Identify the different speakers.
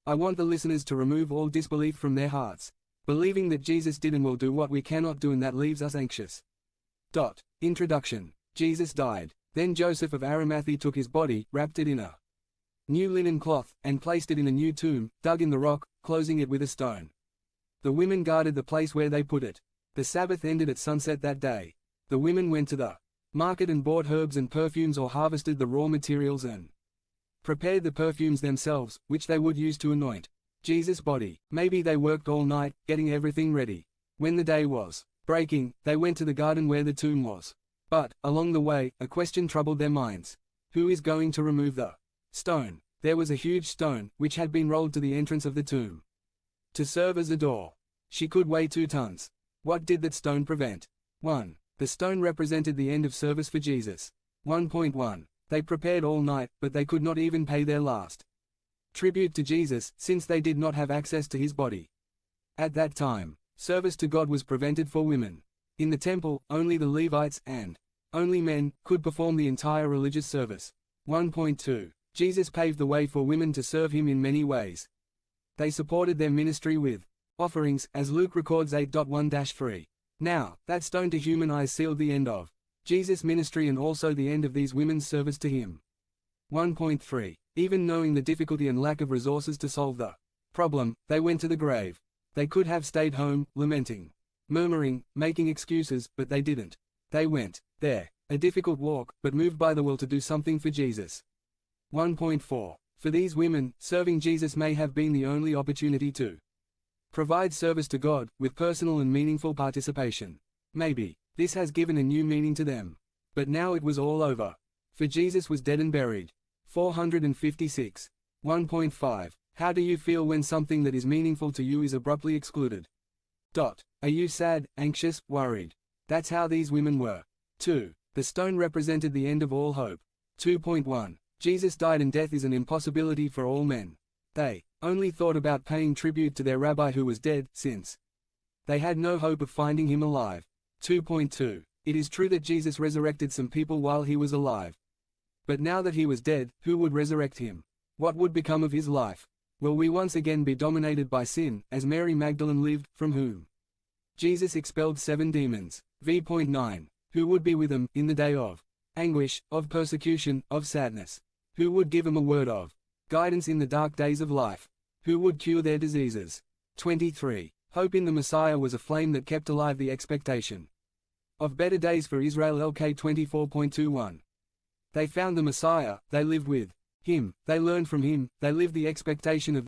Speaker 1: I want the listeners to remove all disbelief from their hearts, believing that Jesus did and will do what we cannot do, and that leaves us anxious. Introduction. Jesus died. Then Joseph of Arimathea took his body, wrapped it in a new linen cloth, and placed it in a new tomb, dug in the rock, closing it with a stone. The women guarded the place where they put it. The Sabbath ended at sunset that day. The women went to the market and bought herbs and perfumes, or harvested the raw materials and prepared the perfumes themselves, which they would use to anoint Jesus' body. Maybe they worked all night, getting everything ready. When the day was breaking, they went to the garden where the tomb was. But, along the way, a question troubled their minds. Who is going to remove the stone? There was a huge stone, which had been rolled to the entrance of the tomb to serve as a door. She could weigh 2 tons. What did that stone prevent? 1. The stone represented the end of service for Jesus. 1.1. They prepared all night, but they could not even pay their last tribute to Jesus, since they did not have access to his body. At that time, service to God was prevented for women. In the temple, only the Levites, and only men, could perform the entire religious service. 1.2. Jesus paved the way for women to serve him in many ways. They supported their ministry with offerings, as Luke records 8.1-3. Now, that stone to human eyes sealed the end of Jesus' ministry and also the end of these women's service to him. 1.3. Even knowing the difficulty and lack of resources to solve the problem, they went to the grave. They could have stayed home, lamenting, murmuring, making excuses, but they didn't. They went there. A difficult walk, but moved by the will to do something for Jesus. 1.4. For these women, serving Jesus may have been the only opportunity to provide service to God, with personal and meaningful participation. Maybe this has given a new meaning to them. But now it was all over. For Jesus was dead and buried. 456. 1.5. How do you feel when something that is meaningful to you is abruptly excluded? Are you sad, anxious, worried? That's how these women were. 2. The stone represented the end of all hope. 2.1. Jesus died, and death is an impossibility for all men. They only thought about paying tribute to their rabbi who was dead, since they had no hope of finding him alive. 2.2. It is true that Jesus resurrected some people while he was alive. But now that he was dead, who would resurrect him? What would become of his life? Will we once again be dominated by sin, as Mary Magdalene lived, from whom Jesus expelled 7 demons? v.9. Who would be with them in the day of anguish, of persecution, of sadness? Who would give them a word of guidance in the dark days of life? Who would cure their diseases? 23. Hope in the Messiah was a flame that kept alive the expectation of better days for Israel. LK 24.21. They found the Messiah, they lived with him, they learned from him, they lived the expectation of